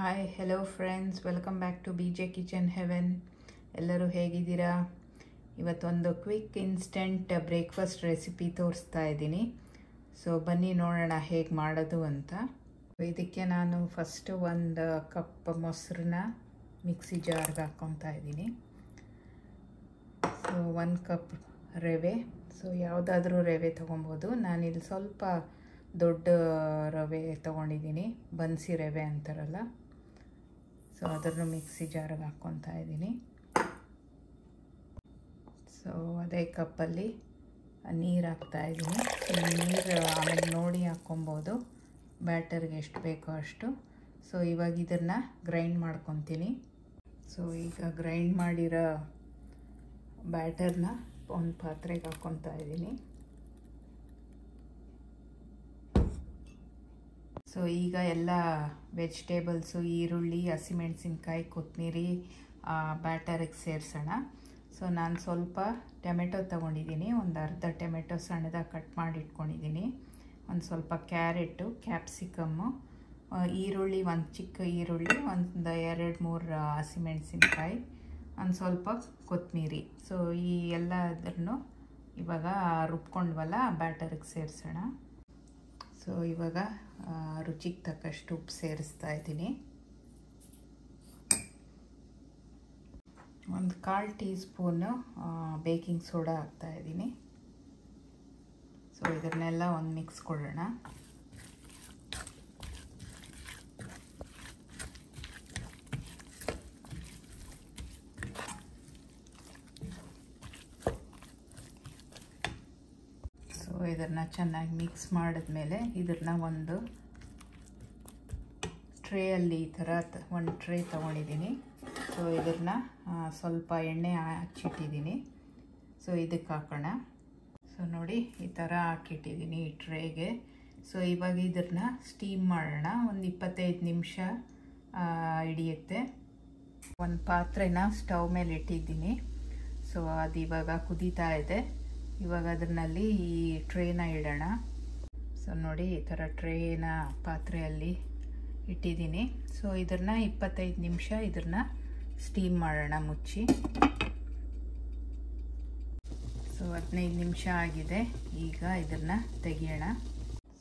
Hi hello friends, welcome back to B J kitchen heaven. ಎಲ್ಲರೂ ಹೇಗಿದ್ದೀರಾ? ಇವತ್ತೊಂದು quick instant breakfast recipe ತೋರಿಸ್ತಾ ಇದ್ದೀನಿ. ಸೊ ಬನ್ನಿ ನೋಡೋಣ ಹೇಗೆ ಮಾಡೋದು ಅಂತ. ಇದಕ್ಕೆ ನಾನು ಫಸ್ಟು ಒಂದು ಕಪ್ ಮೊಸರನ್ನ ಮಿಕ್ಸಿ ಜಾರ್ಗೆ ಹಾಕ್ಕೊತಾ ಇದ್ದೀನಿ. ಸೊ 1 ಕಪ್ ರವೆ. ಸೊ ಯಾವುದಾದ್ರೂ ರವೆ ತೊಗೊಬೋದು. ನಾನಿಲ್ಲಿ ಸ್ವಲ್ಪ ದೊಡ್ಡ ರವೆ ತೊಗೊಂಡಿದ್ದೀನಿ, ಬನ್ಸಿ ರವೆ ಅಂತಾರಲ್ಲ. ಸೊ ಅದನ್ನು ಮಿಕ್ಸಿ ಜಾರ್ಗೆ ಹಾಕ್ಕೊತಾ ಇದ್ದೀನಿ. ಸೊ ಅದೇ ಕಪ್ಪಲ್ಲಿ ನೀರು ಹಾಕ್ತಾಯಿದ್ದೀನಿ. ನೀರು ಆಮೇಲೆ ನೋಡಿ ಹಾಕ್ಕೊಬೋದು, ಬ್ಯಾಟರ್ಗೆ ಎಷ್ಟು ಬೇಕೋ ಅಷ್ಟು. ಸೊ ಇವಾಗ ಇದನ್ನು ಗ್ರೈಂಡ್ ಮಾಡ್ಕೊತೀನಿ. ಸೊ ಈಗ ಗ್ರೈಂಡ್ ಮಾಡಿರೋ ಬ್ಯಾಟರ್ನ ಒಂದು ಪಾತ್ರೆಗೆ ಹಾಕ್ಕೊತಾ ಇದ್ದೀನಿ. ಸೊ ಈಗ ಎಲ್ಲ ವೆಜಿಟೇಬಲ್ಸು, ಈರುಳ್ಳಿ, ಹಸಿಮೆಣಸಿನ್ಕಾಯಿ, ಕೊತ್ತಂಬರಿ ಬ್ಯಾಟರಿಗೆ ಸೇರಿಸೋಣ. ಸೊ ನಾನು ಸ್ವಲ್ಪ ಟೊಮೆಟೊ ತೊಗೊಂಡಿದ್ದೀನಿ, ಒಂದು ಅರ್ಧ ಟೊಮೆಟೊ ಸಣ್ಣದಾಗಿ ಕಟ್ ಮಾಡಿ ಇಟ್ಕೊಂಡಿದ್ದೀನಿ. ಒಂದು ಸ್ವಲ್ಪ ಕ್ಯಾರೆಟು, ಕ್ಯಾಪ್ಸಿಕಮ್ಮು, ಈರುಳ್ಳಿ, ಒಂದು ಚಿಕ್ಕ ಈರುಳ್ಳಿ, ಒಂದು 2-3 ಹಸಿಮೆಣಸಿನ್ಕಾಯಿ, ಒಂದು ಸ್ವಲ್ಪ ಕೊತ್ತಂಬರಿ. ಸೊ ಈ ಎಲ್ಲದನ್ನು ಇವಾಗ ರುಬ್ಕೊಂಡ್ವಲ್ಲ ಬ್ಯಾಟರಿಗೆ ಸೇರಿಸೋಣ. ಸೊ ಇವಾಗ ರುಚಿಗೆ ತಕ್ಕಷ್ಟು ಉಪ್ಪು ಸೇರಿಸ್ತಾ ಇದ್ದೀನಿ. ಒಂದು 1/4 ಟೀ ಸ್ಪೂನು ಬೇಕಿಂಗ್ ಸೋಡಾ ಹಾಕ್ತಾ ಇದ್ದೀನಿ. ಸೊ ಇದನ್ನೆಲ್ಲ ಒಂದು ಮಿಕ್ಸ್ ಕೊಡೋಣ. ಇದನ್ನು ಚೆನ್ನಾಗಿ ಮಿಕ್ಸ್ ಮಾಡಿದ್ಮೇಲೆ ಇದನ್ನು ಒಂದು ಟ್ರೇಯಲ್ಲಿ ಈ ಥರ ಒಂದು ಟ್ರೇ ತೊಗೊಂಡಿದ್ದೀನಿ. ಸೊ ಇದನ್ನು ಸ್ವಲ್ಪ ಎಣ್ಣೆ ಹಚ್ಚಿಟ್ಟಿದ್ದೀನಿ. ಸೊ ಇದಕ್ಕೆ ಹಾಕೋಣ. ಸೊ ನೋಡಿ ಈ ಥರ ಹಾಕಿಟ್ಟಿದ್ದೀನಿ ಈ ಟ್ರೇಗೆ. ಸೊ ಇವಾಗ ಇದನ್ನು ಸ್ಟೀಮ್ ಮಾಡೋಣ. ಒಂದು 25 ನಿಮಿಷ ಹಿಡಿಯುತ್ತೆ. ಒಂದು ಪಾತ್ರೆನ ಸ್ಟವ್ ಮೇಲೆ ಇಟ್ಟಿದ್ದೀನಿ. ಸೊ ಅದು ಇವಾಗ ಕುದೀತಾ ಇದೆ. ಇವಾಗ ಅದರಲ್ಲಿ ಈ ಟ್ರೇನ ಇಡೋಣ. ಸೊ ನೋಡಿ ಈ ಥರ ಟ್ರೇನ ಪಾತ್ರೆಯಲ್ಲಿ ಇಟ್ಟಿದ್ದೀನಿ. ಸೊ ಇದನ್ನು 25 ನಿಮಿಷ ಇದನ್ನು ಸ್ಟೀಮ್ ಮಾಡೋಣ ಮುಚ್ಚಿ. ಸೊ 15 ನಿಮಿಷ ಆಗಿದೆ. ಈಗ ಇದನ್ನು ತೆಗಿಯೋಣ.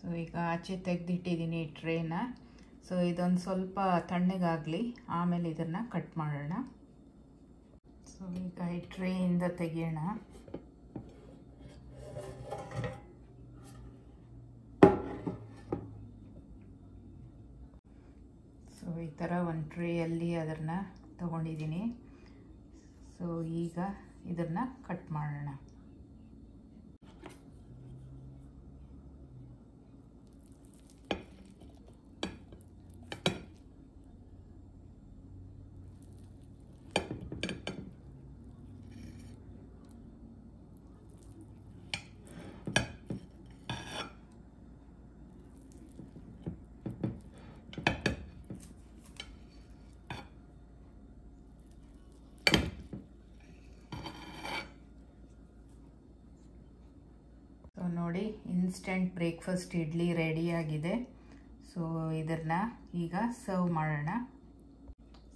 ಸೊ ಈಗ ಆಚೆ ತೆಗೆದಿಟ್ಟಿದ್ದೀನಿ ಈ ಟ್ರೇನ. ಸೊ ಇದೊಂದು ಸ್ವಲ್ಪ ತಣ್ಣಗಾಗಲಿ, ಆಮೇಲೆ ಇದನ್ನು ಕಟ್ ಮಾಡೋಣ. ಸೊ ಈಗ ಈ ಟ್ರೇಯಿಂದ ತೆಗಿಯೋಣ. ಸೊ ಈ ಥರ ಒಂದು ಟ್ರೇಯಲ್ಲಿ ಅದನ್ನು ತಗೊಂಡಿದ್ದೀನಿ. ಸೊ ಈಗ ಇದನ್ನು ಕಟ್ ಮಾಡೋಣ. ಸೊ ನೋಡಿ ಇನ್ಸ್ಟೆಂಟ್ ಬ್ರೇಕ್ಫಾಸ್ಟ್ ಇಡ್ಲಿ ರೆಡಿಯಾಗಿದೆ. ಸೊ ಇದನ್ನು ಈಗ ಸರ್ವ್ ಮಾಡೋಣ.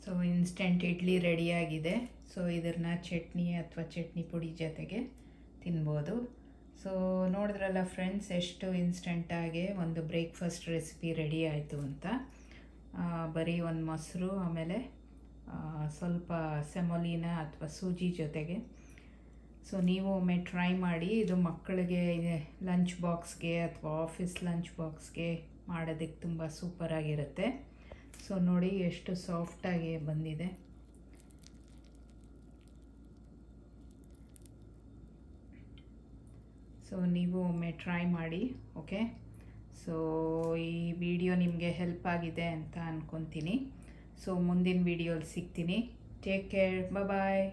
ಸೊ ಇನ್ಸ್ಟೆಂಟ್ ಇಡ್ಲಿ ರೆಡಿಯಾಗಿದೆ. ಸೊ ಇದನ್ನು ಚಟ್ನಿ ಅಥವಾ ಚಟ್ನಿ ಪುಡಿ ಜೊತೆಗೆ ತಿನ್ಬೋದು. ಸೊ ನೋಡಿದ್ರಲ್ಲ ಫ್ರೆಂಡ್ಸ್, ಎಷ್ಟು ಇನ್ಸ್ಟೆಂಟಾಗಿ ಒಂದು ಬ್ರೇಕ್ಫಾಸ್ಟ್ ರೆಸಿಪಿ ರೆಡಿ ಆಯಿತು ಅಂತ. ಬರೀ ಒಂದು ಮೊಸರು, ಆಮೇಲೆ ಸ್ವಲ್ಪ ಸೆಮೊಲಿನ ಅಥವಾ ಸೂಜಿ ಜೊತೆಗೆ. ಸೊ ನೀವು ಒಮ್ಮೆ ಟ್ರೈ ಮಾಡಿ. ಇದು ಮಕ್ಕಳಿಗೆ ಲಂಚ್ ಬಾಕ್ಸ್ಗೆ ಅಥವಾ ಆಫೀಸ್ ಲಂಚ್ ಬಾಕ್ಸ್ಗೆ ಮಾಡೋದಕ್ಕೆ ತುಂಬ ಸೂಪರಾಗಿರುತ್ತೆ. ಸೊ ನೋಡಿ ಎಷ್ಟು ಸಾಫ್ಟಾಗಿ ಬಂದಿದೆ. ಸೊ ನೀವು ಒಮ್ಮೆ ಟ್ರೈ ಮಾಡಿ. ಓಕೆ, ಸೊ ಈ ವಿಡಿಯೋ ನಿಮಗೆ ಹೆಲ್ಪ್ ಆಗಿದೆ ಅಂತ ಅಂದ್ಕೊತೀನಿ. ಸೊ ಮುಂದಿನ ವಿಡಿಯೋಲಿ ಸಿಗ್ತೀನಿ. ಟೇಕ್ ಕೇರ್, ಬಾಯ್.